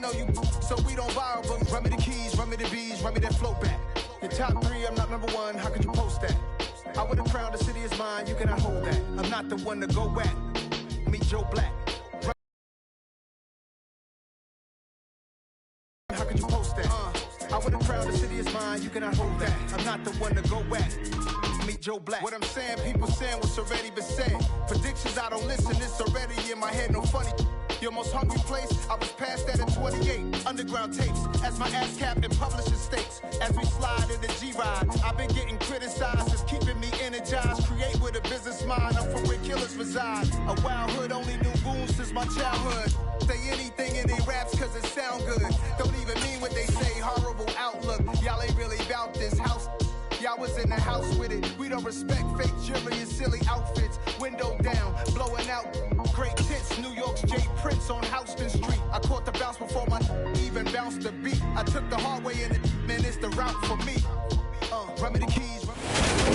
know you, so we don't borrow, but run me the keys, run me the bees, run me that float back. Your top three, I'm not number one, how could you post that? I would have crowned the city is mine, you cannot hold that. I'm not the one to go back. Meet Joe Black. How could you post that? I would have crowned the city is mine, you cannot hold that. I'm not the one to go back. Meet Joe Black. What I'm saying, people saying what's already been said. Predictions, I don't listen, it's already in my head, no funny. Your most hungry place, I was past that at 28. Underground tapes, as my ass cap in publishing states. As we slide in the G-Ride, I've been getting criticized, it's keeping me energized. Create with a business mind, I'm from where killers reside. A wild hood, only knew goons since my childhood. Say anything in they raps cause it sound good. Don't even mean what they say, horrible outlook. Y'all ain't really about this house. Y'all was in the house with it. We don't respect fake jewelry and silly outfits. Window down, blowing out great tits. New York's J. Prince on Houston Street. I caught the bounce before my even bounced the beat. I took the hard way in it, man, it's the route for me. Run me the keys.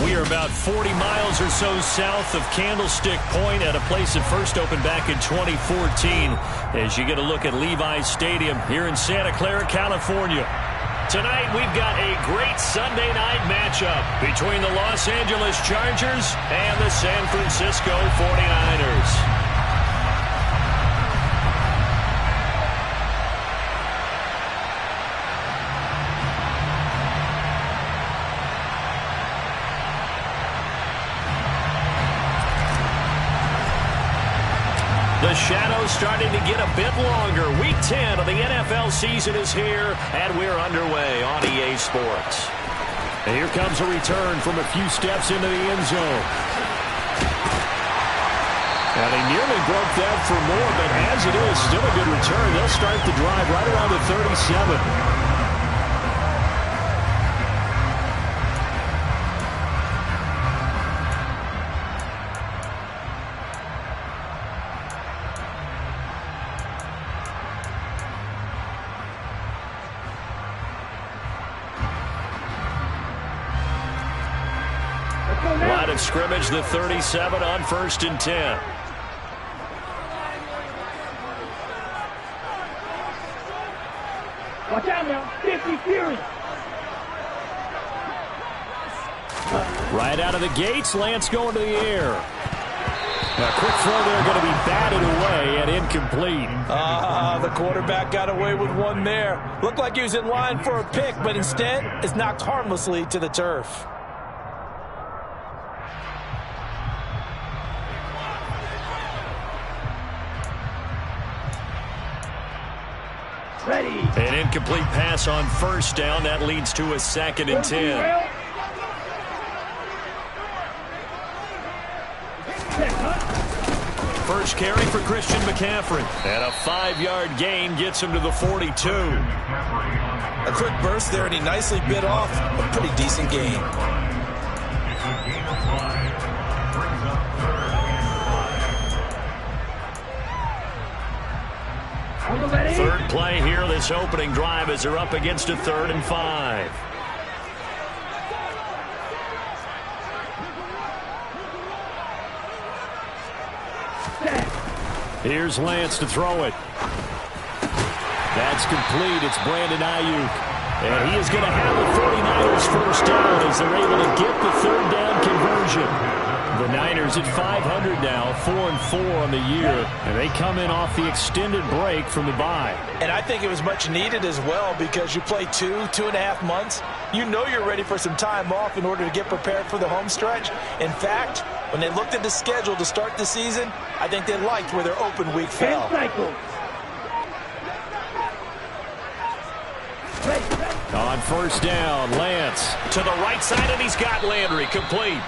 We are about 40 miles or so south of Candlestick Point at a place that first opened back in 2014 as you get a look at Levi's Stadium here in Santa Clara, California. Tonight, we've got a great Sunday night matchup between the Los Angeles Chargers and the San Francisco 49ers. The shadow's starting to get a bit longer. Week 10 of the NFL season is here, and we're underway on EA Sports. And here comes a return from a few steps into the end zone. And they nearly broke that for more, but as it is, still a good return. They'll start the drive right around the 37. Line of scrimmage, the 37 on 1st and 10. Watch out now, 50 Fury. Right out of the gates, Lance going to the air. A quick throw there, going to be batted away and incomplete. The quarterback got away with one there. Looked like he was in line for a pick, but instead it's knocked harmlessly to the turf. Ready. An incomplete pass on 1st down. That leads to a 2nd and 10. First carry for Christian McCaffrey. And a 5-yard gain gets him to the 42. A quick burst there, and he nicely bit off a pretty decent gain. Third play here, this opening drive, as they're up against a 3rd and 5. Here's Lance to throw it. That's complete. It's Brandon Ayuk. And he is going to have the 49ers first down as they're able to get the 3rd down conversion. The Niners at 500 now, 4-4 on the year, and they come in off the extended break from the bye. And I think it was much needed as well because you play 2.5 months. You know you're ready for some time off in order to get prepared for the home stretch. In fact, when they looked at the schedule to start the season, I think they liked where their open week fell. On 1st down, Lance to the right side, and he's got Landry complete.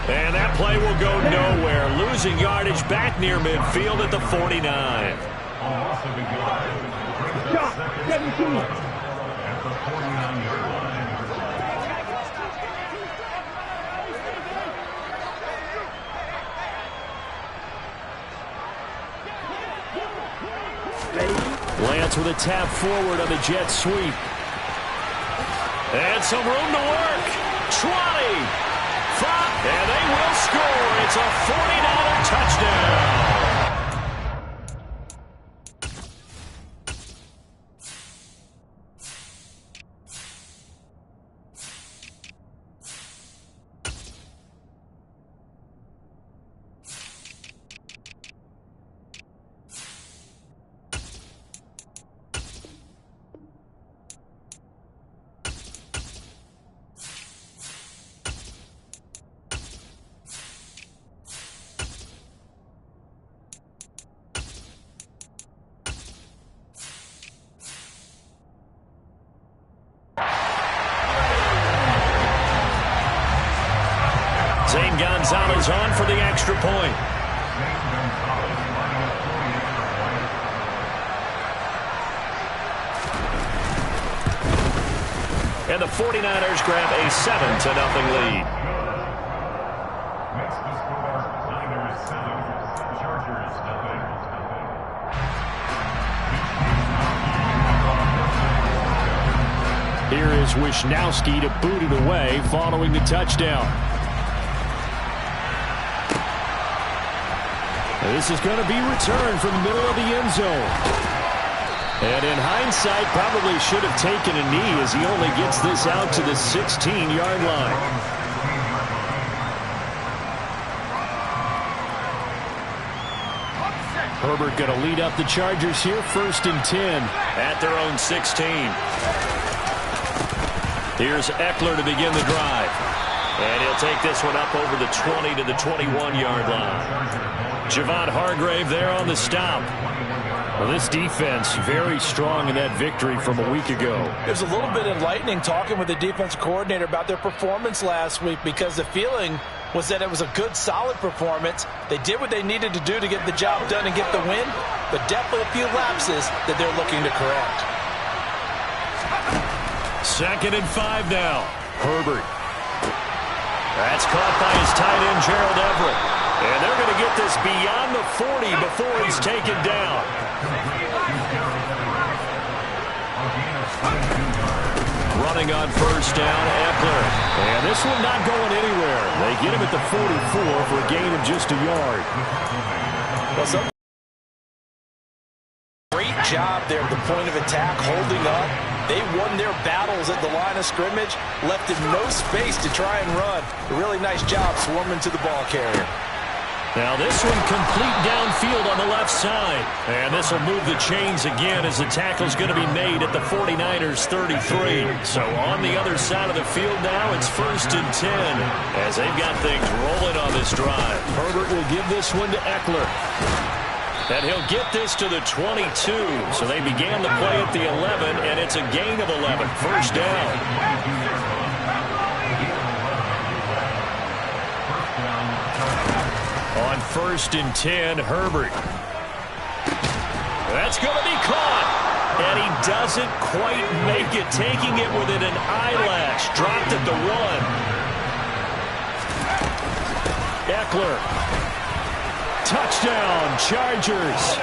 And that play will go nowhere. Losing yardage back near midfield at the 49. Lance with a tap forward on the jet sweep. And some room to work. 20. And they will score. It's a 49er touchdown. Gonzalez on for the extra point. And the 49ers grab a 7-0 lead. Here is Wisnowski to boot it away following the touchdown. This is going to be returned from the middle of the end zone. And in hindsight, probably should have taken a knee as he only gets this out to the 16-yard line. Herbert going to lead up the Chargers here, 1st and 10 at their own 16. Here's Eckler to begin the drive. And he'll take this one up over the 20 to the 21-yard line. Javon Hargrave there on the stop. Well, this defense very strong in that victory from a week ago. It was a little bit enlightening talking with the defense coordinator about their performance last week, because the feeling was that it was a good, solid performance. They did what they needed to do to get the job done and get the win, but definitely a few lapses that they're looking to correct. 2nd and 5 now. Herbert. That's caught by his tight end, Gerald Everett. And they're going to get this beyond the 40 before he's taken down. Running on 1st down, Eckler. And this one not going anywhere. They get him at the 44 for a gain of just a yard. Well, great job there at the point of attack, holding up. They won their battles at the line of scrimmage, left him no space to try and run. A really nice job swarming to the ball carrier. Now this one complete downfield on the left side. And this will move the chains again as the tackle's going to be made at the 49ers 33. So on the other side of the field now, it's 1st and 10 as they've got things rolling on this drive. Herbert will give this one to Eckler. And he'll get this to the 22. So they began the play at the 11, and it's a gain of 11. 1st down. On 1st and 10, Herbert. That's going to be caught. And he doesn't quite make it, taking it within an eyelash. Dropped at the 1. Eckler. Touchdown, Chargers.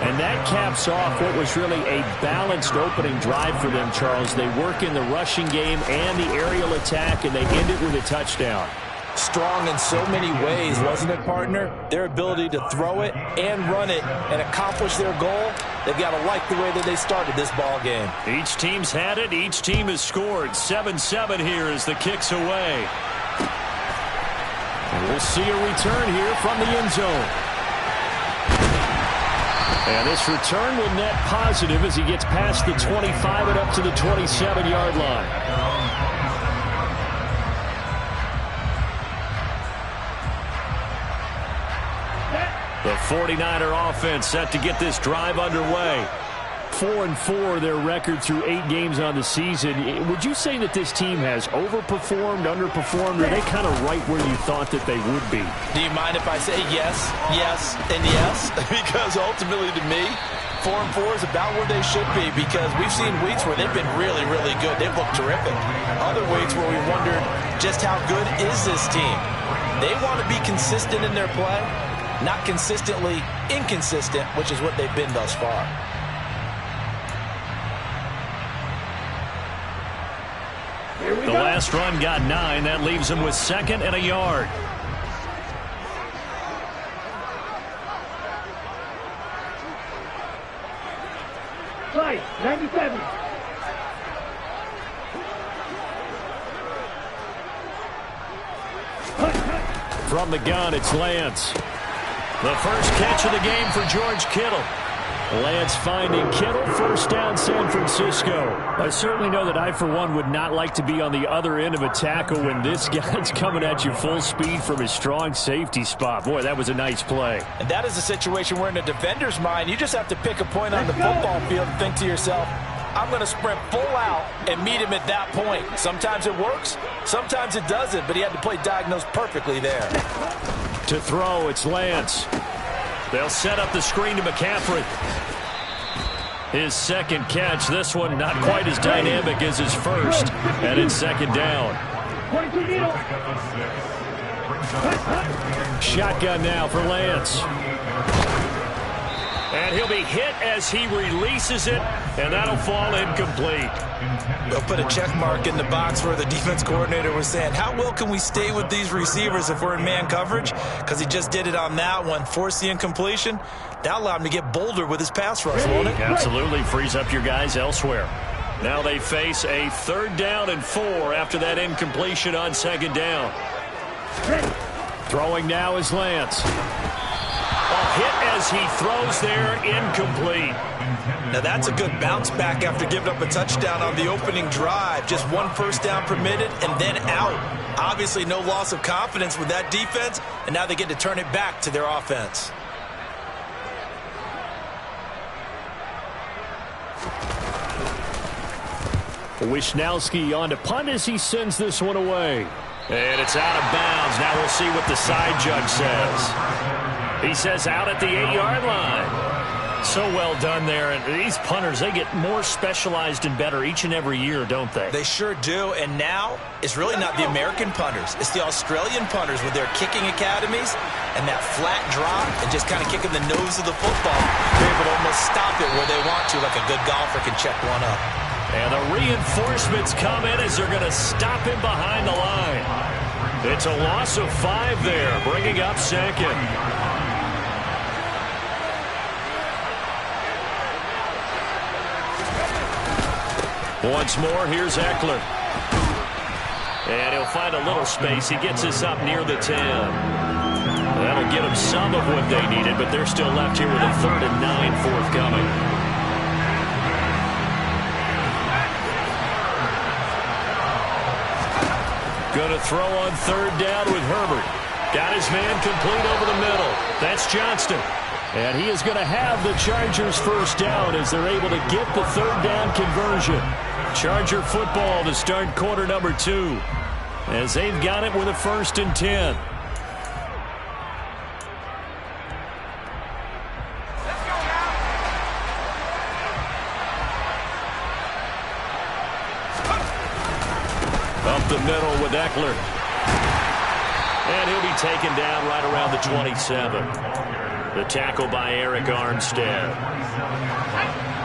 And that caps off what was really a balanced opening drive for them, Charles. They work in the rushing game and the aerial attack, and they end it with a touchdown. Strong in so many ways, wasn't it, partner? Their ability to throw it and run it and accomplish their goal, they've got to like the way that they started this ball game. Each team's had it. Each team has scored. 7-7 here as the kick's away. And we'll see a return here from the end zone. And this return will net positive as he gets past the 25 and up to the 27-yard line. The 49er offense set to get this drive underway. 4-4 their record through 8 games on the season. Would you say that this team has overperformed, underperformed, or are they kind of right where you thought that they would be? Do you mind if I say yes, yes, and yes? Because ultimately to me, 4-4 is about where they should be, because we've seen weeks where they've been really, really good. They've looked terrific. Other weeks where we wondered just how good is this team. They want to be consistent in their play. Not consistently inconsistent, which is what they've been thus far. The last run got 9. That leaves them with 2nd and a yard. Play, 97. From the gun, it's Lance. The first catch of the game for George Kittle. Lance finding Kittle, 1st down San Francisco. I certainly know that I, for one, would not like to be on the other end of a tackle when this guy's coming at you full speed from his strong safety spot. Boy, that was a nice play. And that is a situation where in a defender's mind, you just have to pick a point on the football field and think to yourself, I'm going to sprint full out and meet him at that point. Sometimes it works, sometimes it doesn't, but he had to play diagnosed perfectly there. To throw, it's Lance. They'll set up the screen to McCaffrey. His second catch, this one not quite as dynamic as his first, and it's second down. Shotgun now for Lance. And he'll be hit as he releases it, and that'll fall incomplete. They'll put a check mark in the box where the defense coordinator was saying, how well can we stay with these receivers if we're in man coverage? Because he just did it on that one, forced the incompletion. That allowed him to get bolder with his pass rush, won't it? Absolutely, frees up your guys elsewhere. Now they face a 3rd down and 4 after that incompletion on second down. Throwing now is Lance. A hit as he throws there, incomplete. Now that's a good bounce back after giving up a touchdown on the opening drive. Just 1 first down permitted and then out. Obviously no loss of confidence with that defense, and now they get to turn it back to their offense. Wisnowski on to punt as he sends this one away. And it's out of bounds. Now we'll see what the side judge says. He says out at the 8-yard line. So well done there. And these punters, they get more specialized and better each and every year, don't they? They sure do. And now it's really not the American punters. It's the Australian punters with their kicking academies and that flat drop and just kind of kicking the nose of the football. They're able to almost stop it where they want to, like a good golfer can check one up. And the reinforcements come in as they're going to stop him behind the line. It's a loss of 5 there, bringing up second. Once more, here's Eckler. And he'll find a little space. He gets us up near the 10. That'll get them some of what they needed, but they're still left here with a 3rd and 9 forthcoming. Going to throw on 3rd down with Herbert. Got his man complete over the middle. That's Johnston. And he is going to have the Chargers first down as they're able to get the 3rd down conversion. Charger football to start quarter number 2 as they've got it with a 1st and 10. Up the middle with Eckler. And he'll be taken down right around the 27. The tackle by Eric Armstead.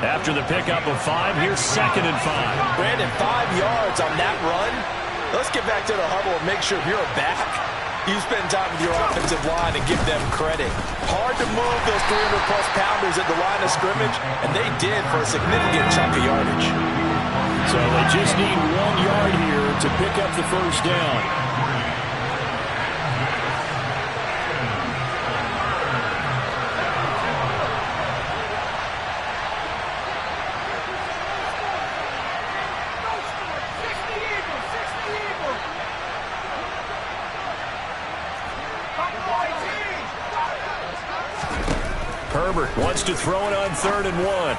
After the pickup of 5, here's 2nd and 5. Brandon, 5 yards on that run. Let's get back to the huddle and make sure if you're a back, you spend time with your offensive line and give them credit. Hard to move those 300-plus pounders at the line of scrimmage, and they did for a significant chunk of yardage. So they just need 1 yard here to pick up the first down. Herbert wants to throw it on 3rd and 1.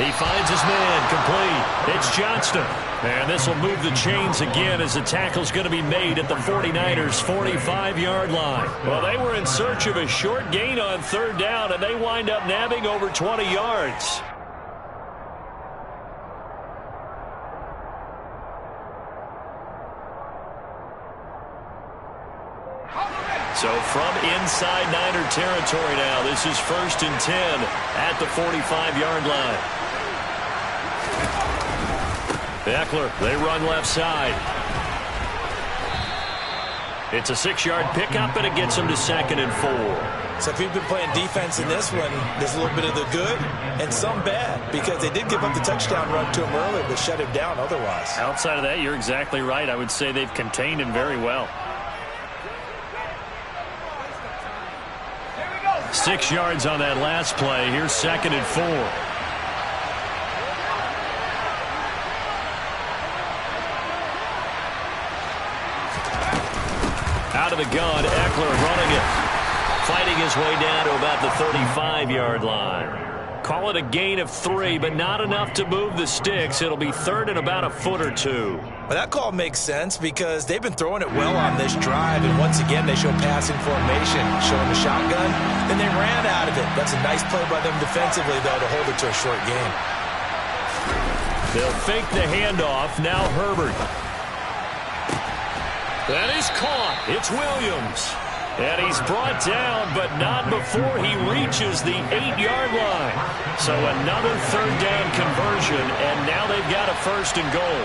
He finds his man complete. It's Johnston. And this will move the chains again as the tackle's going to be made at the 49ers' 45-yard line. Well, they were in search of a short gain on 3rd down, and they wind up nabbing over 20 yards. So from inside Niner territory now, this is 1st and 10 at the 45-yard line. Eckler, they run left side. It's a 6-yard pickup, and it gets them to 2nd and 4. So if you've been playing defense in this one, there's a little bit of the good and some bad, because they did give up the touchdown run to him earlier, but shut him down otherwise. Outside of that, you're exactly right. I would say they've contained him very well. 6 yards on that last play. Here's 2nd and 4. Out of the gun, Eckler running it. Fighting his way down to about the 35-yard line. Call it a gain of 3, but not enough to move the sticks. It'll be third and about a foot or two. Well, that call makes sense because they've been throwing it well on this drive, and once again they show passing formation, showing the shotgun. Then they ran out of it. That's a nice play by them defensively, though, to hold it to a short game. They'll fake the handoff. Now Herbert. That is caught. It's Williams. And he's brought down, but not before he reaches the 8-yard line. So another third down conversion, and now they've got a first and goal.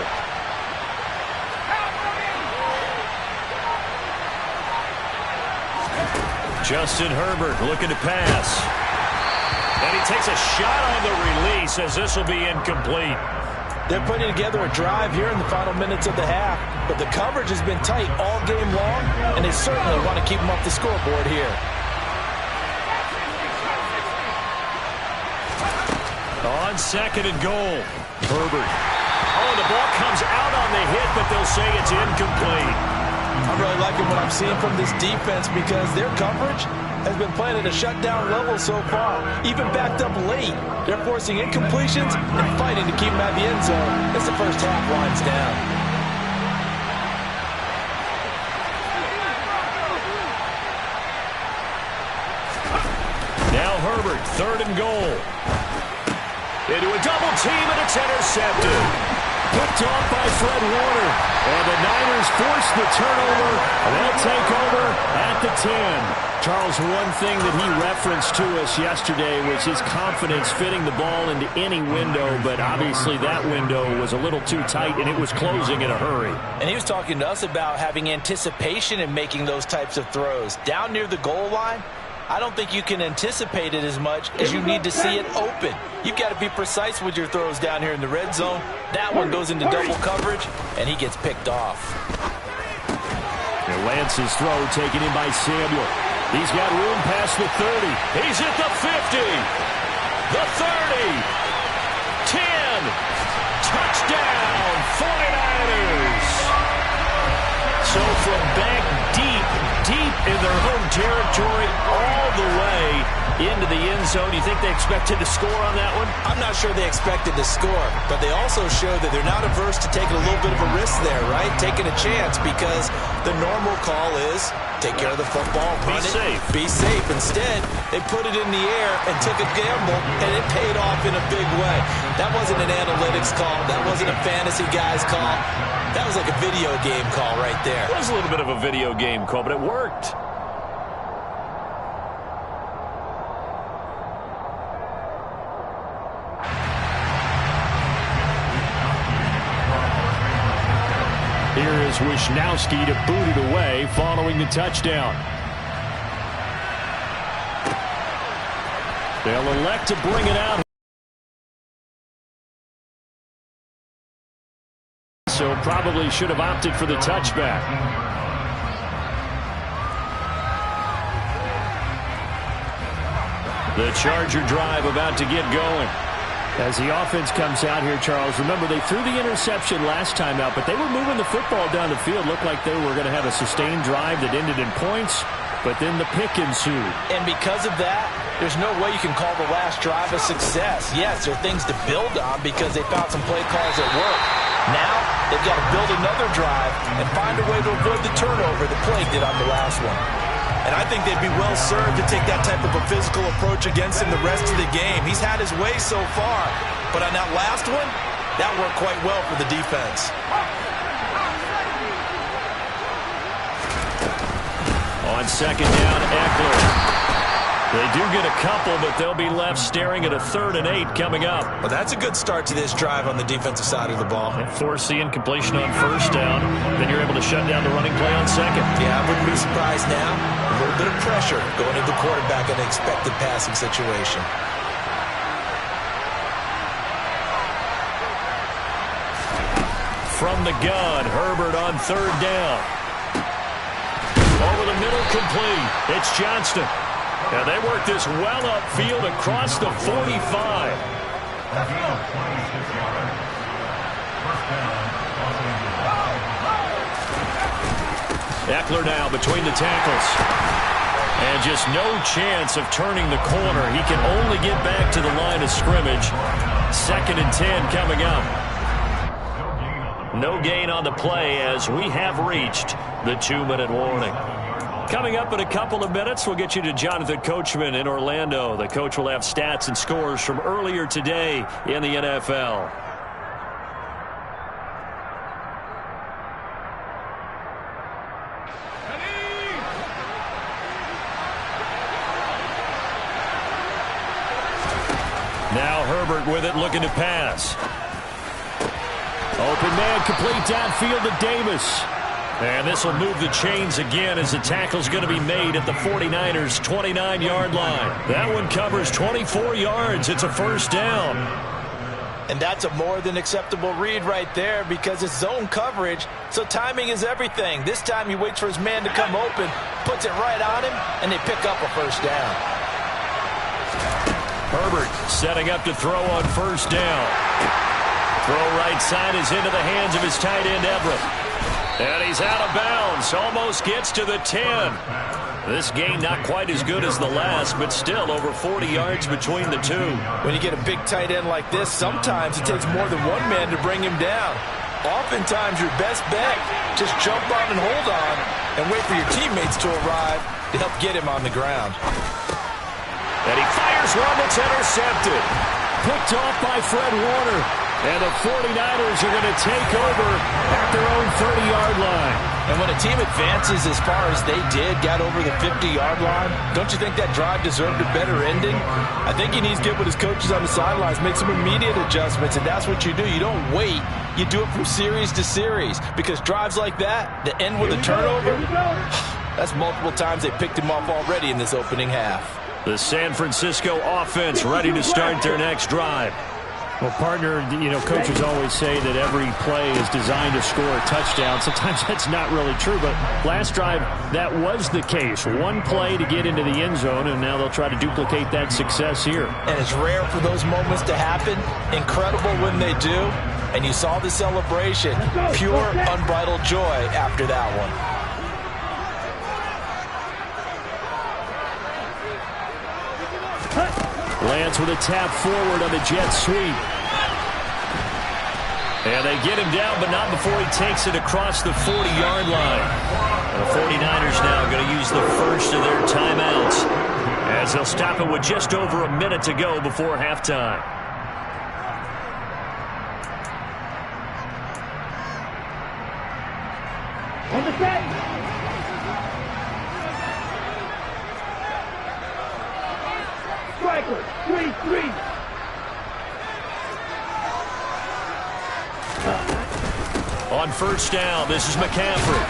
Justin Herbert looking to pass. And he takes a shot on the release as this will be incomplete. They're putting together a drive here in the final minutes of the half, but the coverage has been tight all game long, and they certainly want to keep them off the scoreboard here. On second and goal, Herbert. Oh, the ball comes out on the hit, but they'll say it's incomplete. I'm really liking what I'm seeing from this defense because their coverage has been playing at a shutdown level so far. Even backed up late, they're forcing incompletions and fighting to keep them out of the end zone as the first half winds down. Now Herbert, third and goal. Into a double team, and it's intercepted. Picked off by Fred Warner. And the Niners force the turnover. They'll take over at the 10. Charles, one thing that he referenced to us yesterday was his confidence fitting the ball into any window, but obviously that window was a little too tight, and it was closing in a hurry. And he was talking to us about having anticipation in making those types of throws. Down near the goal line, I don't think you can anticipate it as much as you need to see it open. You've got to be precise with your throws down here in the red zone. That one goes into double coverage, and he gets picked off. And Lance's throw taken in by Samuel. He's got room past the 30. He's at the 50. The 30. 10. Touchdown, 49ers. So from back deep in their home territory, all the way into the end zone. You think they expected to score on that one? I'm not sure they expected to score, but they also show that they're not averse to taking a little bit of a risk there, right? Taking a chance, because the normal call is take care of the football, run it, be safe. Instead, they put it in the air and took a gamble, and it paid off in a big way. That wasn't an analytics call. That wasn't a fantasy guy's call. That was like a video game call right there. It was a little bit of a video game call, but it worked. Here is Wisnowski to boot it away following the touchdown. They'll elect to bring it out. So probably should have opted for the touchback. The Charger drive about to get going. As the offense comes out here, Charles, remember they threw the interception last time out, but they were moving the football down the field. Looked like they were going to have a sustained drive that ended in points, but then the pick ensued. And because of that, there's no way you can call the last drive a success. Yes, there are things to build on because they found some play calls that work. Now, they've got to build another drive and find a way to avoid the turnover that plagued it on the last one. And I think they'd be well served to take that type of a physical approach against him the rest of the game. He's had his way so far, but on that last one, that worked quite well for the defense. On second down, Eckler. They do get a couple, but they'll be left staring at a 3rd and 8 coming up. Well, that's a good start to this drive on the defensive side of the ball. And force the incompletion on first down. Then you're able to shut down the running play on second. Yeah, I wouldn't be surprised now. A little bit of pressure going into the quarterback in an expected passing situation. From the gun, Herbert on 3rd down. Over the middle, complete. It's Johnston. And they work this well upfield across the 45. Eckler now between the tackles. And just no chance of turning the corner. He can only get back to the line of scrimmage. 2nd and 10 coming up. No gain on the play as we have reached the 2-minute warning. Coming up in a couple of minutes, we'll get you to Jonathan Coachman in Orlando. The coach will have stats and scores from earlier today in the NFL. Now Herbert with it, looking to pass. Open man, complete downfield to Davis. And this will move the chains again as the tackle's going to be made at the 49ers' 29-yard line. That one covers 24 yards. It's a first down. And that's a more than acceptable read right there because it's zone coverage, so timing is everything. This time he waits for his man to come open, puts it right on him, and they pick up a first down. Herbert setting up to throw on first down. Throw right side is into the hands of his tight end, Everett. And he's out of bounds. Almost gets to the 10. This game not quite as good as the last, but still over 40 yards between the two. When you get a big tight end like this, sometimes it takes more than one man to bring him down. Oftentimes your best bet, just jump on and hold on and wait for your teammates to arrive to help get him on the ground. And he fires one that's intercepted. Picked off by Fred Warner. And the 49ers are going to take over at their own 30-yard line. And when a team advances as far as they did, got over the 50-yard line, don't you think that drive deserved a better ending? I think he needs to get with his coaches on the sidelines, make some immediate adjustments, and that's what you do. You don't wait. You do it from series to series because drives like that end with a turnover, that's multiple times they picked him off already in this opening half. The San Francisco offense ready to start their next drive. Well, partner, coaches always say that every play is designed to score a touchdown. Sometimes that's not really true, but last drive, that was the case. One play to get into the end zone, and now they'll try to duplicate that success here. And it's rare for those moments to happen. Incredible when they do. And you saw the celebration. Pure, unbridled joy after that one. Lance with a tap forward on the jet sweep. And they get him down, but not before he takes it across the 40-yard line. And the 49ers now going to use the first of their timeouts as they'll stop it with just over a minute to go before halftime. On the set. Striker, 3-3. On first down, this is McCaffrey.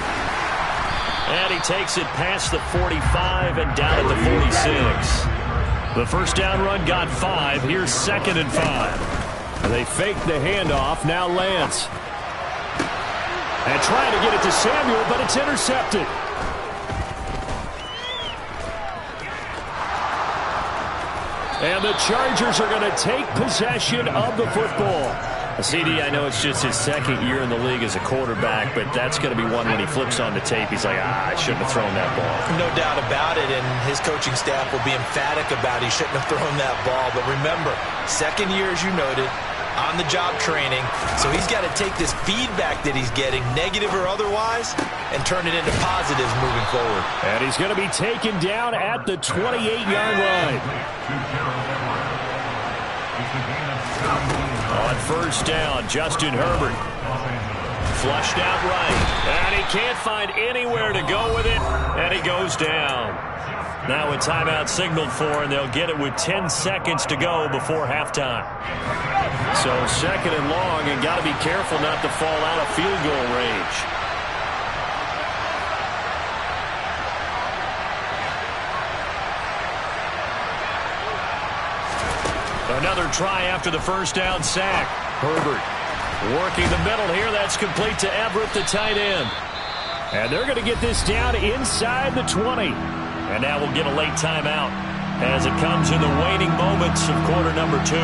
And he takes it past the 45 and down at the 46. The first down run got 5. Here's 2nd and 5. And they fake the handoff. Now Lance. And trying to get it to Samuel, but it's intercepted. And the Chargers are going to take possession of the football. CD, I know it's just his 2nd year in the league as a quarterback, but that's going to be one when he flips on the tape. He's like, I shouldn't have thrown that ball. No doubt about it, and his coaching staff will be emphatic about he shouldn't have thrown that ball. But remember, 2nd year, as you noted, on-the-job training, so he's got to take this feedback that he's getting, negative or otherwise, and turn it into positives moving forward. And he's going to be taken down at the 28-yard line. On first down, Justin Herbert. Flushed out right. And he can't find anywhere to go with it. And he goes down. Now a timeout signaled for, and they'll get it with 10 seconds to go before halftime. So 2nd and long, and got to be careful not to fall out of field goal range. Another try after the first down sack. Herbert working the middle here. That's complete to Everett, the tight end. And they're going to get this down inside the 20. And now we'll get a late timeout as it comes in the waning moments of quarter number 2.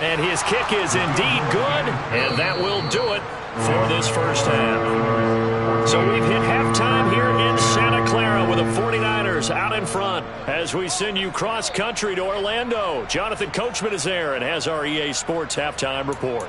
And his kick is indeed good, and that will do it for this first half. So we've hit halftime here in Santa Clara with the 49ers out in front as we send you cross-country to Orlando. Jonathan Coachman is there and has our EA Sports halftime report.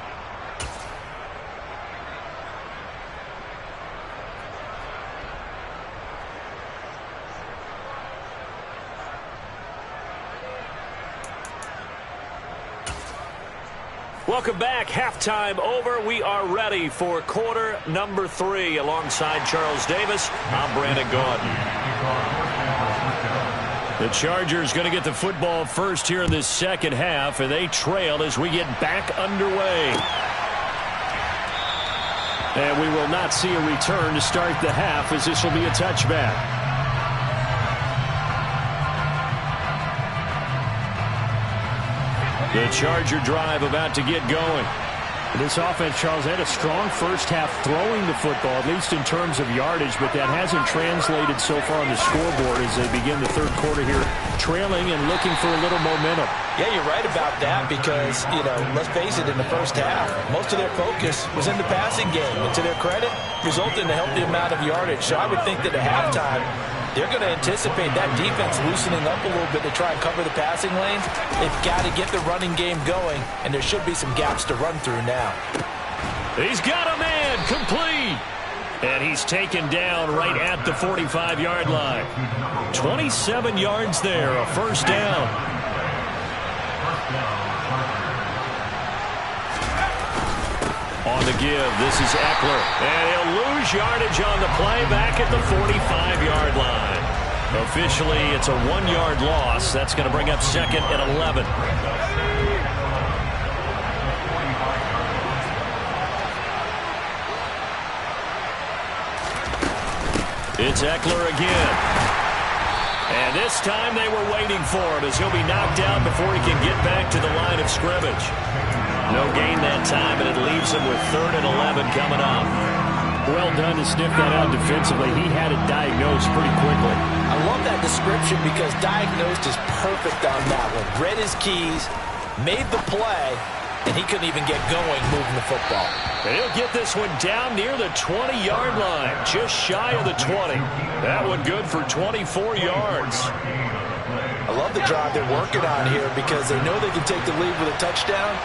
Welcome back. Halftime over. We are ready for quarter number 3. Alongside Charles Davis, I'm Brandon Gaudin. The Chargers going to get the football first here in this second half, and they trail as we get back underway. And we will not see a return to start the half, as this will be a touchback. The Charger drive about to get going. This offense, Charles, had a strong first half throwing the football, at least in terms of yardage, but that hasn't translated so far on the scoreboard as they begin the third quarter here, trailing and looking for a little momentum. Yeah, you're right about that because, let's face it, in the first half, most of their focus was in the passing game. And to their credit, resulted in a healthy amount of yardage. So I would think that at halftime, they're going to anticipate that defense loosening up a little bit to try and cover the passing lanes. They've got to get the running game going, and there should be some gaps to run through now. He's got a man complete. And he's taken down right at the 45-yard line. 27 yards there, a first down. On the give, this is Eckler. And he'll lose yardage on the play back at the 45-yard line. Officially, it's a 1-yard loss. That's going to bring up second and 11. It's Eckler again. And this time they were waiting for him as he'll be knocked out before he can get back to the line of scrimmage. No gain that time, and it leaves him with 3rd and 11 coming up. Well done to sniff that out defensively. He had it diagnosed pretty quickly. I love that description because diagnosed is perfect on that one. Read his keys, made the play, and he couldn't even get going moving the football. And he'll get this one down near the 20-yard line, just shy of the 20. That one good for 24 yards. I love the drive they're working on here because they know they can take the lead with a touchdown.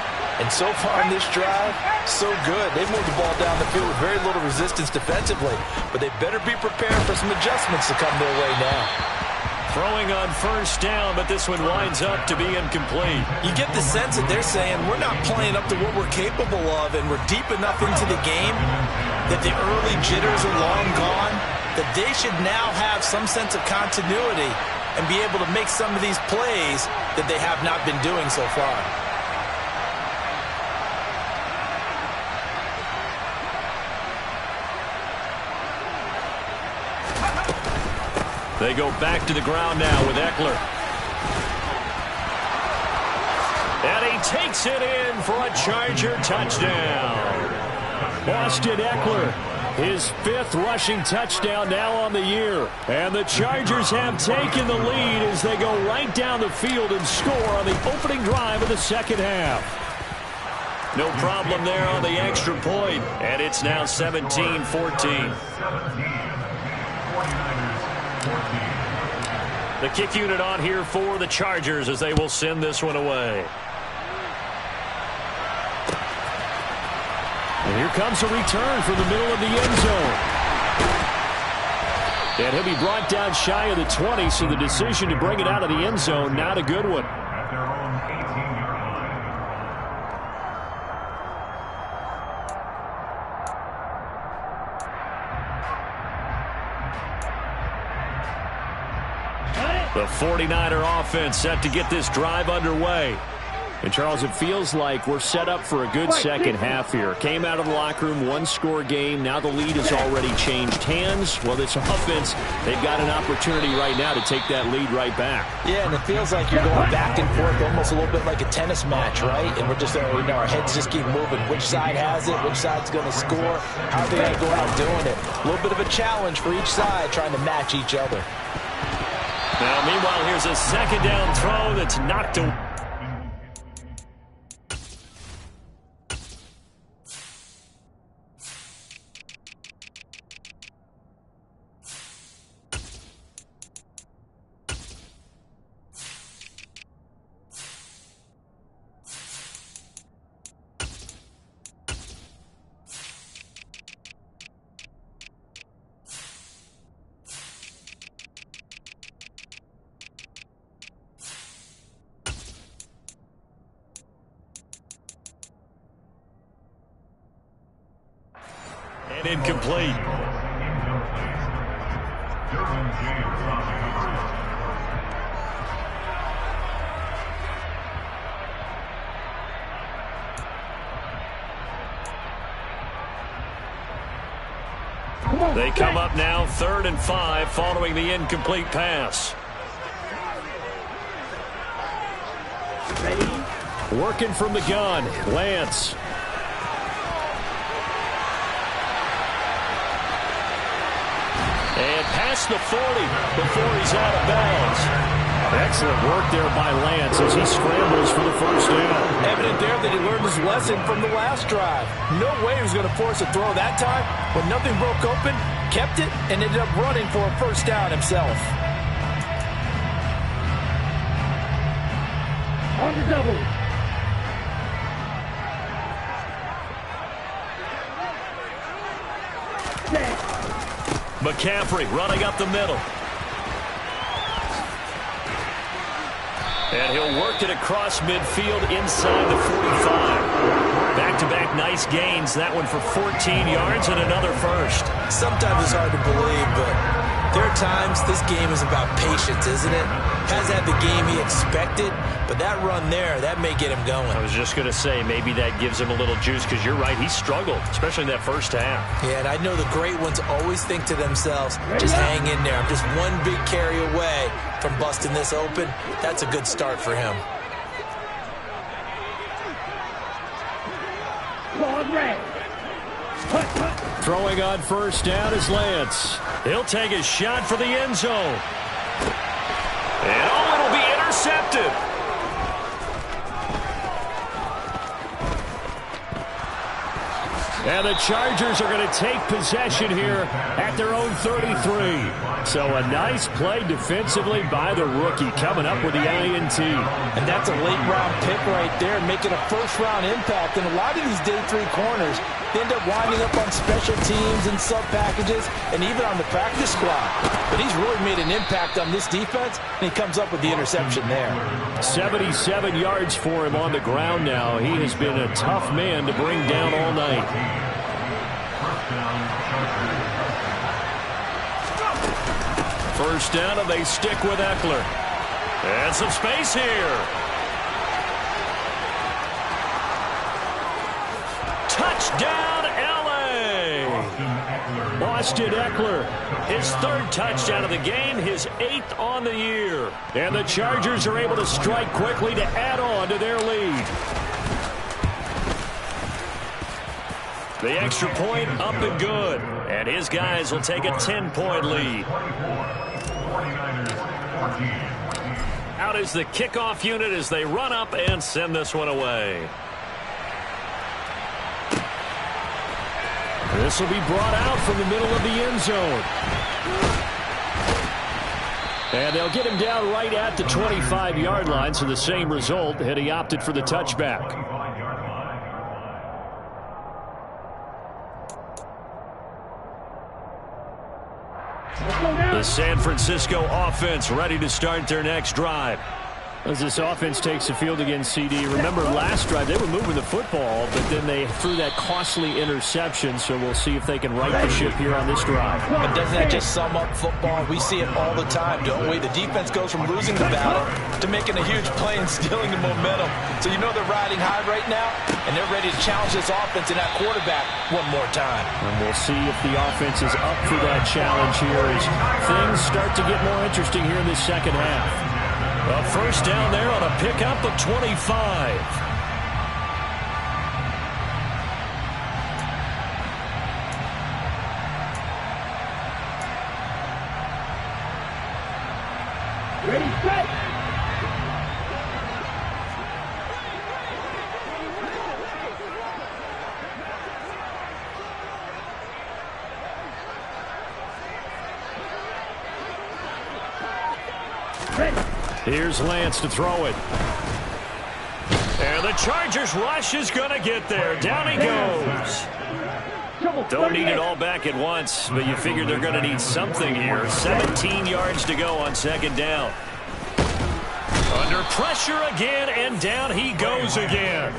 And so far in this drive, so good. They've moved the ball down the field with very little resistance defensively. But they better be prepared for some adjustments to come their way now. Throwing on first down, but this one winds up to be incomplete. You get the sense that they're saying we're not playing up to what we're capable of, and we're deep enough into the game that the early jitters are long gone, that they should now have some sense of continuity and be able to make some of these plays that they have not been doing so far. They go back to the ground now with Eckler. And he takes it in for a Charger touchdown. Austin Eckler, his 5th rushing touchdown now on the year. And the Chargers have taken the lead as they go right down the field and score on the opening drive of the second half. No problem there on the extra point. And it's now 17-14. The kick unit on here for the Chargers as they will send this one away. And here comes a return from the middle of the end zone. And he'll be brought down shy of the 20, so the decision to bring it out of the end zone, not a good one. The 49er offense set to get this drive underway. And, Charles, it feels like we're set up for a good second half here. Came out of the locker room, 1-score game. Now the lead has already changed hands. Well, this offense, they've got an opportunity right now to take that lead right back. Yeah, and it feels like you're going back and forth almost a little bit like a tennis match, right? And we're just, our heads just keep moving. Which side has it? Which side's going to score? How are they going to go out doing it? A little bit of a challenge for each side trying to match each other. Now, meanwhile, here's a second down throw that's knocked away. and incomplete. They come up now 3rd and 5 following the incomplete pass. Working from the gun, Lance. And past the 40 before he's out of bounds. Excellent work there by Lance as he scrambles for the first down. Evident there that he learned his lesson from the last drive. No way he was going to force a throw that time. When nothing broke open, kept it, and ended up running for a first down himself. On the double. McCaffrey running up the middle. And he'll work it across midfield inside the 45. Back-to-back nice gains. That one for 14 yards and another first. Sometimes it's hard to believe, but there are times this game is about patience, isn't it? Has had the game he expected, but that run there, that may get him going. I was just going to say, maybe that gives him a little juice, because you're right, he struggled, especially in that first half. Yeah, and I know the great ones always think to themselves, just hang in there. I'm just one big carry away from busting this open. That's a good start for him. Throwing on first down is Lance. He'll take a shot for the end zone. And it'll be intercepted. And the Chargers are going to take possession here at their own 33. So a nice play defensively by the rookie, coming up with the INT. And that's a late-round pick right there, making a first-round impact. And a lot of these day 3 corners, they end up winding up on special teams and sub-packages and even on the practice squad. But he's really made an impact on this defense, and he comes up with the interception there. 77 yards for him on the ground now. He has been a tough man to bring down all night. First down, and they stick with Eckler. And some space here. Touchdown, L.A. Austin Eckler, his 3rd touchdown of the game, his 8th on the year. And the Chargers are able to strike quickly to add on to their lead. The extra point up and good. And his guys will take a 10-point lead. Out is the kickoff unit as they run up and send this one away. This will be brought out from the middle of the end zone. And they'll get him down right at the 25-yard line, so the same result had he opted for the touchback. The San Francisco offense ready to start their next drive. As this offense takes the field against CD, remember last drive they were moving the football, but then they threw that costly interception, so we'll see if they can right the ship here on this drive. And doesn't that just sum up football? We see it all the time, don't we? The defense goes from losing the battle to making a huge play and stealing the momentum. So you know they're riding high right now, and they're ready to challenge this offense and that quarterback one more time. And we'll see if the offense is up for that challenge here as things start to get more interesting here in this second half. A first down there on a pickup of 25. Ready, set. Ready. Here's Lance to throw it. And the Chargers rush is going to get there. Down he goes. Don't need it all back at once, but you figure they're going to need something here. 17 yards to go on second down. Under pressure again, and down he goes again.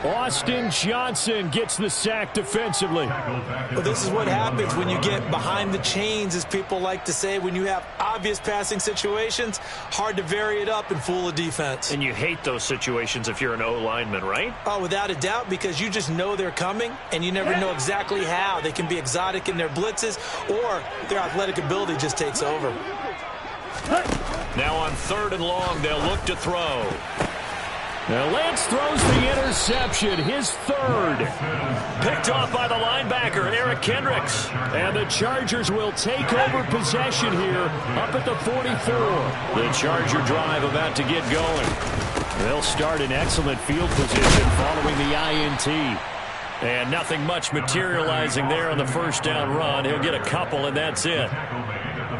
Austin Johnson gets the sack defensively. Well, this is what happens when you get behind the chains, as people like to say. When you have obvious passing situations, hard to vary it up and fool a defense. And you hate those situations if you're an O-lineman, right? Oh, without a doubt, because you just know they're coming, and you never know exactly how. They can be exotic in their blitzes, or their athletic ability just takes over. Now on 3rd and long, they'll look to throw. Now Lance throws the interception, his 3rd. Picked off by the linebacker, Eric Kendricks. And the Chargers will take over possession here up at the 44. The Charger drive about to get going. They'll start in excellent field position following the INT. And nothing much materializing there on the first down run. He'll get a couple, and that's it.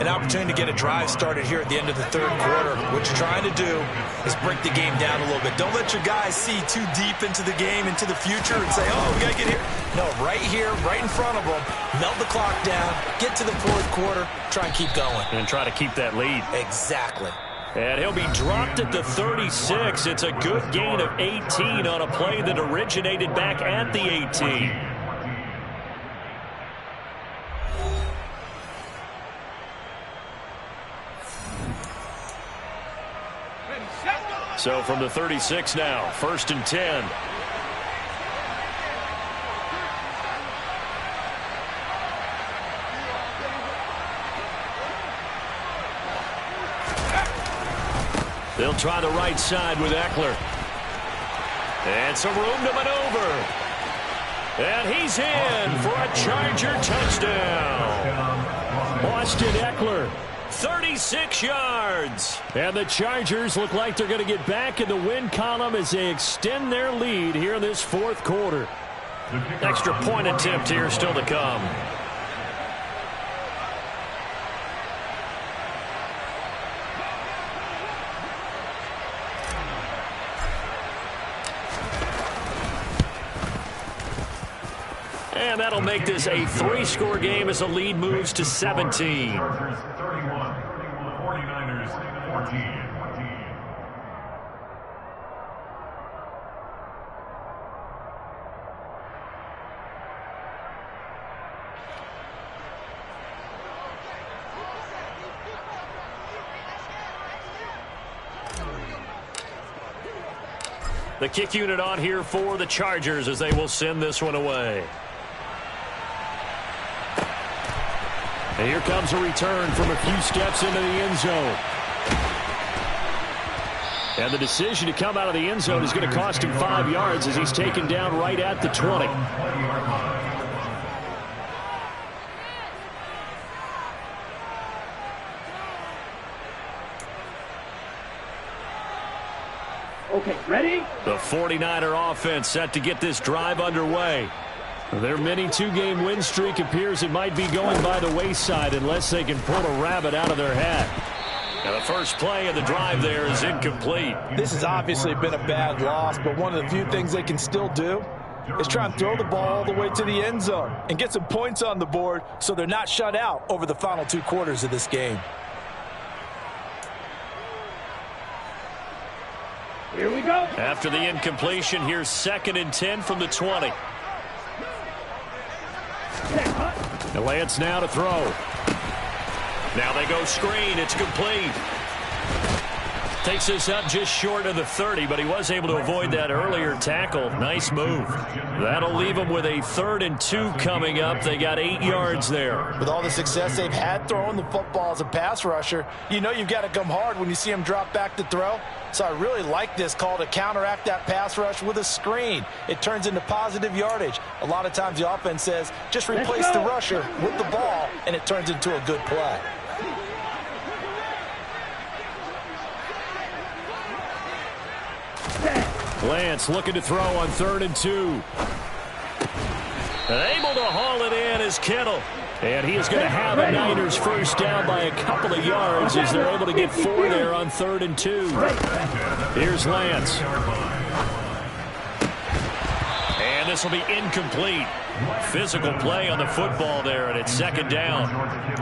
An opportunity to get a drive started here at the end of the 3rd quarter. What you're trying to do is break the game down a little bit. Don't let your guys see too deep into the game, into the future, and say, oh, we got to get here. No, right here, right in front of them, melt the clock down, get to the 4th quarter, try and keep going. And try to keep that lead. Exactly. And he'll be dropped at the 36. It's a good gain of 18 on a play that originated back at the 18. So from the 36 now, 1st and 10. They'll try the right side with Eckler. And some room to maneuver. And he's in for a Charger touchdown. Austin Eckler. 36 yards. And the Chargers look like they're going to get back in the win column as they extend their lead here in this 4th quarter. Extra point attempt here still to come. And that'll make this a 3-score game as the lead moves to 17. 49ers 14. The kick unit on here for the Chargers as they will send this one away. And here comes a return from a few steps into the end zone. And the decision to come out of the end zone is going to cost him 5 yards as he's taken down right at the 20. Okay, ready? The 49er offense set to get this drive underway. Their mini 2-game win streak appears it might be going by the wayside unless they can pull a rabbit out of their hat. Now the first play of the drive there is incomplete. This has obviously been a bad loss, but one of the few things they can still do is try and throw the ball all the way to the end zone and get some points on the board so they're not shut out over the final 2 quarters of this game. Here we go. After the incompletion, here's 2nd and 10 from the 20. And Lance now to throw. Now they go screen. It's complete. Takes this up just short of the 30, but he was able to avoid that earlier tackle. Nice move. That'll leave them with a 3rd and 2 coming up. They got 8 yards there. With all the success they've had throwing the football as a pass rusher, you know you've got to come hard when you see him drop back to throw. So I really like this call to counteract that pass rush with a screen. It turns into positive yardage. A lot of times the offense says, just replace the rusher with the ball, and it turns into a good play. Lance looking to throw on 3rd and 2. And able to haul it in is Kittle. And he is going to have a Niners first down by a couple of yards as they're able to get 4 there on 3rd and 2. Here's Lance. And the this will be incomplete. Physical play on the football there, and it's second down.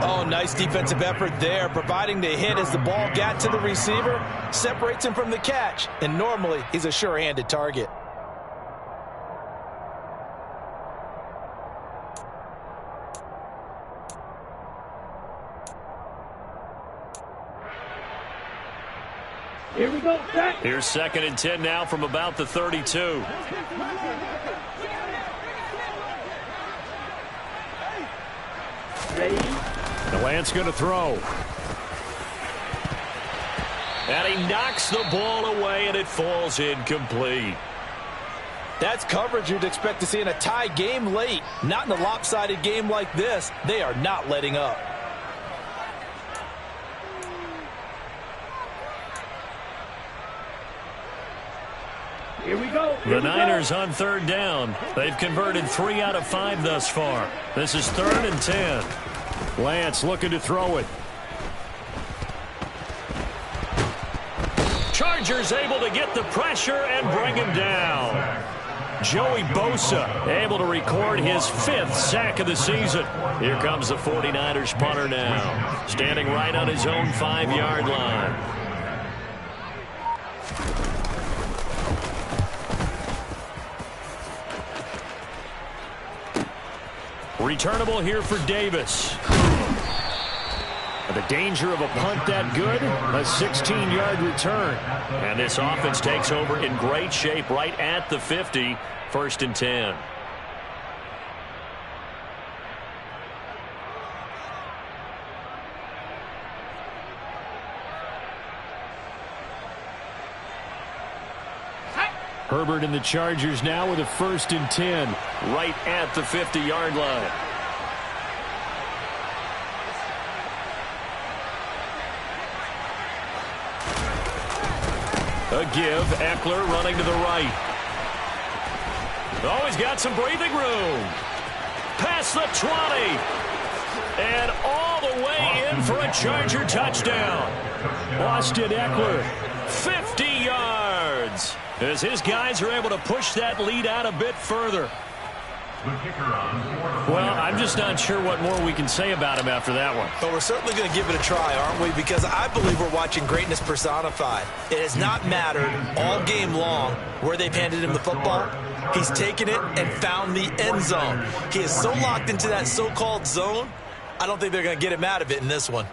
Oh, nice defensive effort there, providing the hit as the ball got to the receiver, separates him from the catch, and normally he's a sure-handed target. Here we go, set. Here's 2nd and 10 now from about the 32. Ready. The Lance going to throw. And he knocks the ball away, and it falls incomplete. That's coverage you'd expect to see in a tie game late. Not in a lopsided game like this. They are not letting up. Here we go. The Niners on 3rd down. They've converted 3 out of 5 thus far. This is 3rd and 10. Lance looking to throw it. Chargers able to get the pressure and bring him down. Joey Bosa able to record his 5th sack of the season. Here comes the 49ers punter now, standing right on his own 5-yard line. Returnable here for Davis. The danger of a punt that good, a 16-yard return. And this offense takes over in great shape right at the 50, 1st and 10. Herbert and the Chargers now with a 1st and 10 right at the 50-yard line. A give, Eckler running to the right. Oh, he's got some breathing room. Past the 20. And all the way in for a Charger touchdown. Austin Eckler, 50 yards. As his guys are able to push that lead out a bit further. Well, I'm just not sure what more we can say about him after that one. But we're certainly going to give it a try, aren't we? Because I believe we're watching greatness personified. It has not mattered all game long where they've handed him the football. He's taken it and found the end zone. He is so locked into that so-called zone, I don't think they're going to get him out of it in this one.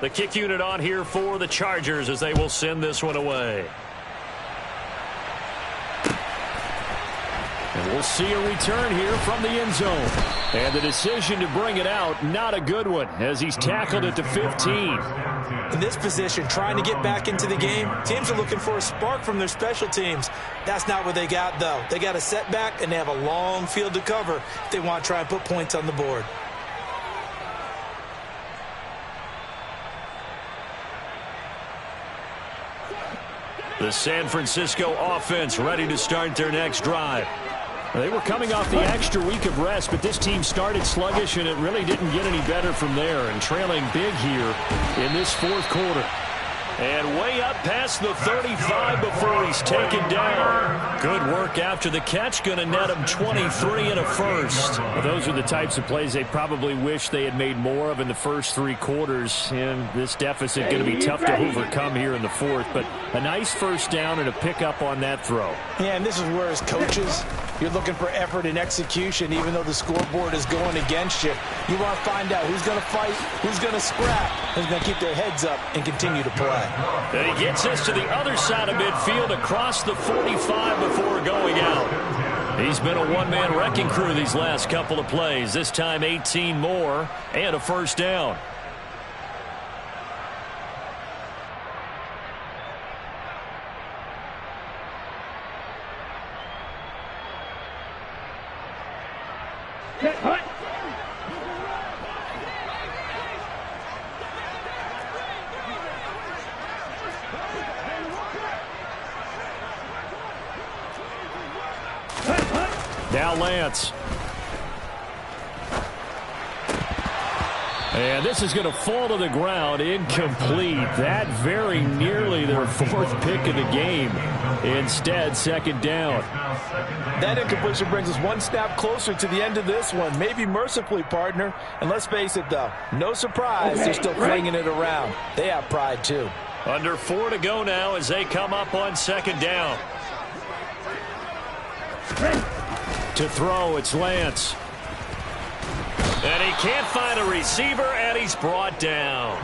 The kick unit on here for the Chargers as they will send this one away. And we'll see a return here from the end zone. And the decision to bring it out, not a good one, as he's tackled at the 15. In this position, trying to get back into the game, teams are looking for a spark from their special teams. That's not what they got, though. They got a setback, and they have a long field to cover if they want to try and put points on the board. The San Francisco offense ready to start their next drive. They were coming off the extra week of rest, but this team started sluggish, and it really didn't get any better from there, and trailing big here in this 4th quarter. And way up past the 35 before he's taken down. Good work after the catch. Going to net him 23 and a first. Well, those are the types of plays they probably wish they had made more of in the first 3 quarters. And this deficit going to be tough to overcome here in the 4th. But a nice first down and a pickup on that throw. Yeah, and this is where as coaches, you're looking for effort and execution, even though the scoreboard is going against you. You want to find out who's going to fight, who's going to scrap, who's going to keep their heads up and continue to play. And he gets us to the other side of midfield across the 45 before going out. He's been a one-man wrecking crew these last couple of plays. This time 18 more and a first down. Set, hut. Now Lance. And this is going to fall to the ground, incomplete. That very nearly their 4th pick of the game. Instead, 2nd down. That incompletion brings us one snap closer to the end of this one. Maybe mercifully, partner. And let's face it, though, no surprise, they're still flinging it around. They have pride, too. Under 4 to go now as they come up on 2nd down. To throw, it's Lance. And he can't find a receiver, and he's brought down.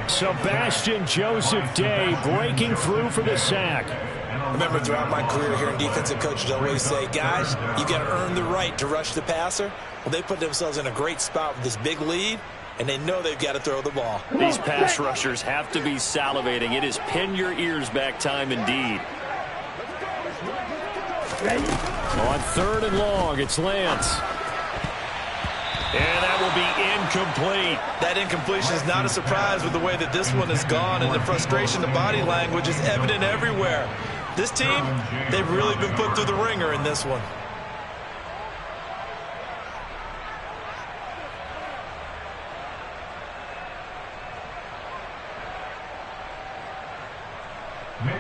Sebastian Joseph Day breaking through for the sack. I remember throughout my career here in defensive coaches always say, guys, you got to earn the right to rush the passer. Well, they put themselves in a great spot with this big lead, and they know they've got to throw the ball. These pass rushers have to be salivating. It is pin your ears back time indeed. On 3rd and long, it's Lance. And that will be incomplete. That incompletion is not a surprise with the way that this one has gone, and the frustration, the body language is evident everywhere. This team, they've really been put through the ringer in this one.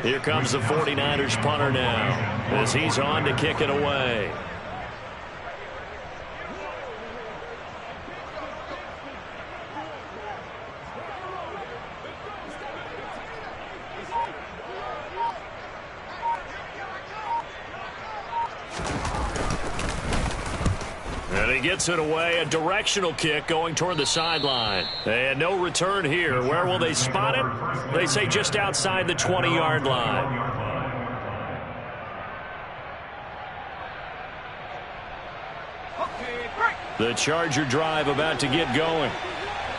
Here comes the 49ers punter now as he's on to kick it away. And he gets it away, a directional kick going toward the sideline. And no return here. Where will they spot it? They say just outside the 20-yard line. The Charger drive about to get going.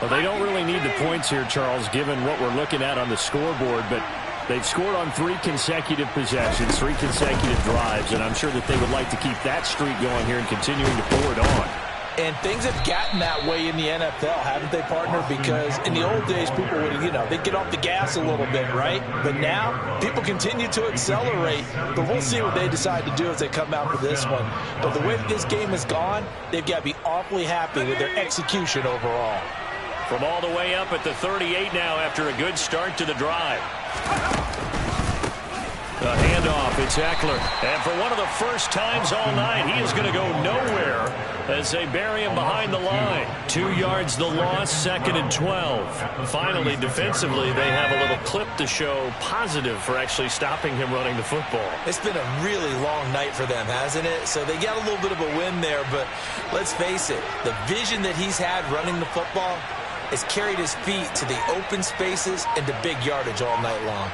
Well, they don't really need the points here, Charles, given what we're looking at on the scoreboard, but they've scored on 3 consecutive possessions, 3 consecutive drives, and I'm sure that they would like to keep that streak going here and continuing to pour it on. And things have gotten that way in the NFL, haven't they, partner? Because in the old days, people would, they'd get off the gas a little bit, right? But now, people continue to accelerate. But we'll see what they decide to do as they come out for this one. But the way that this game has gone, they've got to be awfully happy with their execution overall. From all the way up at the 38 now after a good start to the drive. The handoff, it's Eckler. And for one of the first times all night, he is going to go nowhere as they bury him behind the line. 2 yards the loss, 2nd and 12. Finally, defensively, they have a little clip to show positive for actually stopping him running the football. It's been a really long night for them, hasn't it? So they got a little bit of a win there, but let's face it, the vision that he's had running the football has carried his feet to the open spaces and to big yardage all night long.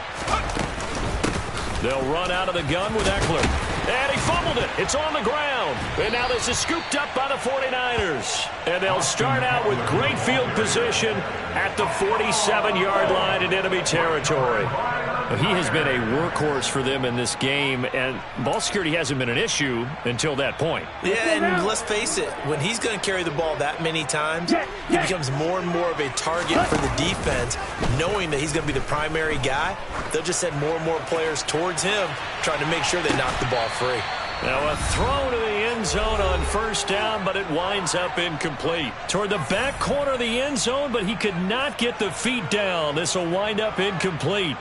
They'll run out of the gun with Eckler. And he fumbled it. It's on the ground. And now this is scooped up by the 49ers. And they'll start out with great field position at the 47-yard line in enemy territory. He has been a workhorse for them in this game, and ball security hasn't been an issue until that point. Yeah, and let's face it, when he's going to carry the ball that many times, he becomes more and more of a target for the defense, knowing that he's going to be the primary guy. They'll just send more and more players towards him, trying to make sure they knock the ball free. Now a throw to the end zone on 1st down, but it winds up incomplete. Toward the back corner of the end zone, but he could not get the feet down. This will wind up incomplete.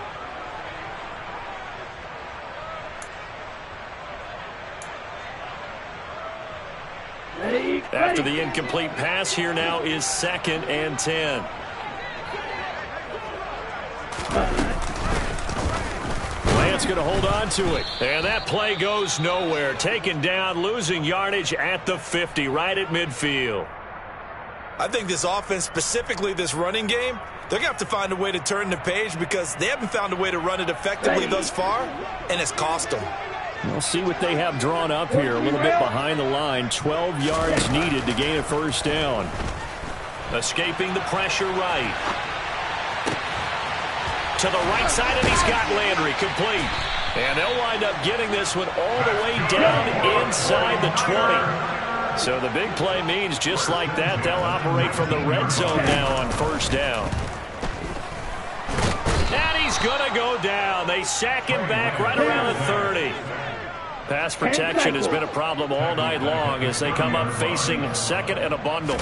After the incomplete pass, here now is 2nd and 10. Lance going to hold on to it. And that play goes nowhere. Taken down, losing yardage at the 50, right at midfield. I think this offense, specifically this running game, they're going to have to find a way to turn the page because they haven't found a way to run it effectively thus far, and it's cost them. We'll see what they have drawn up here. A little bit behind the line. 12 yards needed to gain a 1st down. Escaping the pressure right. To the right side, and he's got Landry complete. And they'll wind up getting this one all the way down inside the 20. So the big play means just like that, they'll operate from the red zone now on 1st down. And he's going to go down. They sack him back right around the 30. Pass protection has been a problem all night long as they come up facing 2nd and a bundle.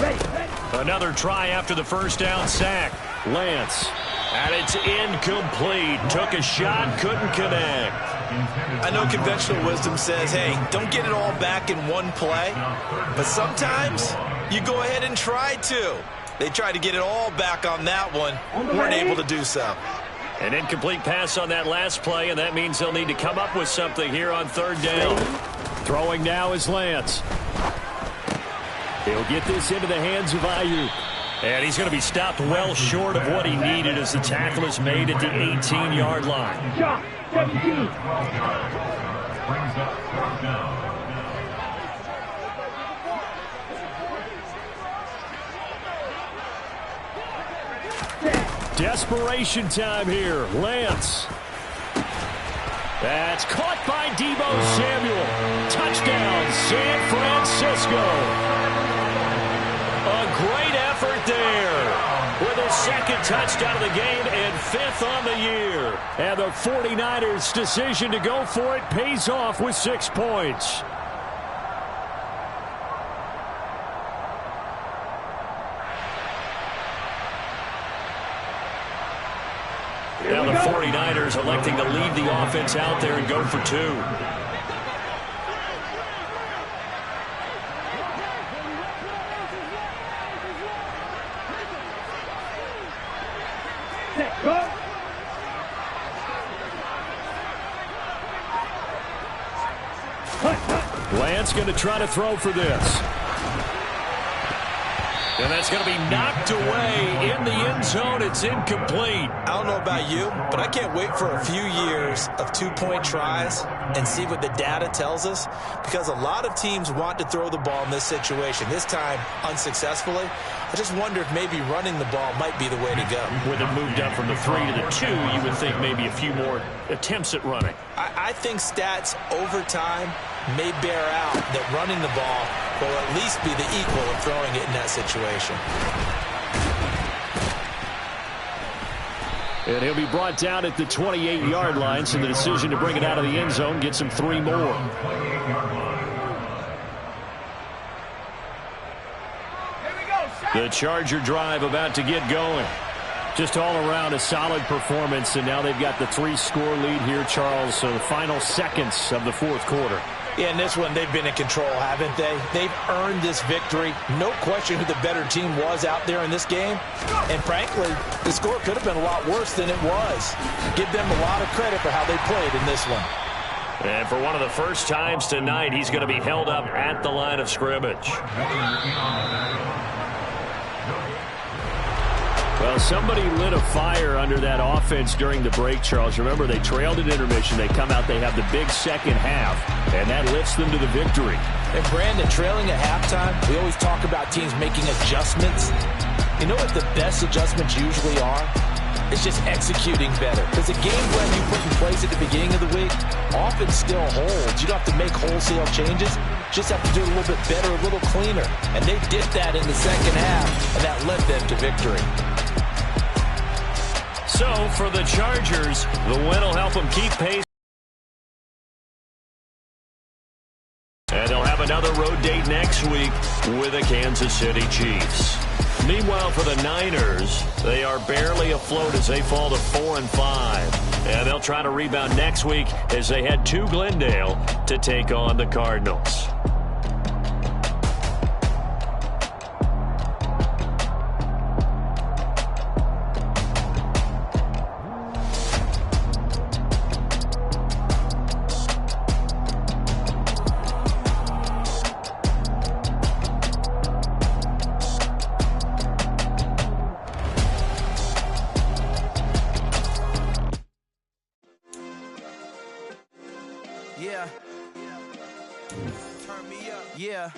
Another try after the first down sack. Lance. And it's incomplete. Took a shot, couldn't connect. I know conventional wisdom says, hey, don't get it all back in one play. But sometimes you go ahead and try to. They tried to get it all back on that one. Weren't able to do so. An incomplete pass on that last play, and that means they'll need to come up with something here on third down. Throwing now is Lance. He'll get this into the hands of Ayuk. And he's going to be stopped well short of what he needed as the tackle is made at the 18-yard line. Shot, 17. Desperation time here. Lance. That's caught by Deebo Samuel. Touchdown, San Francisco. A great effort there with his second touchdown of the game and fifth on the year. And the 49ers' decision to go for it pays off with 6 points. Now the 49ers electing to leave the offense out there and go for two. Set, go. Lance going to try to throw for this. And that's going to be knocked away in the end zone. It's incomplete. I don't know about you, but I can't wait for a few years of two-point tries and see what the data tells us, because a lot of teams want to throw the ball in this situation, this time unsuccessfully. I just wonder if maybe running the ball might be the way to go. With it moved up from the 3 to the 2, you would think maybe a few more attempts at running. I think stats over time may bear out that running the ball will at least be the equal of throwing it in that situation. And he'll be brought down at the 28-yard line, so the decision to bring it out of the end zone gets him 3 more. The Charger drive about to get going. Just all around a solid performance, and now they've got the 3-score lead here, Charles, so the final seconds of the fourth quarter. Yeah, in this one, they've been in control, haven't they? They've earned this victory. No question who the better team was out there in this game. And frankly, the score could have been a lot worse than it was. Give them a lot of credit for how they played in this one. And for one of the first times tonight, he's going to be held up at the line of scrimmage. Well, somebody lit a fire under that offense during the break, Charles. Remember, they trailed at intermission. They come out, they have the big second half, and that lifts them to the victory. And Brandon, trailing at halftime, we always talk about teams making adjustments. You know what the best adjustments usually are? It's just executing better. Because the game plan you put in place at the beginning of the week often still holds. You don't have to make wholesale changes. Just have to do it a little bit better, a little cleaner. And they did that in the second half, and that led them to victory. So, for the Chargers, the win will help them keep pace. And they'll have another road date next week with the Kansas City Chiefs. Meanwhile, for the Niners, they are barely afloat as they fall to 4-5. And they'll try to rebound next week as they head to Glendale to take on the Cardinals. Yeah. Turn me up. Yeah.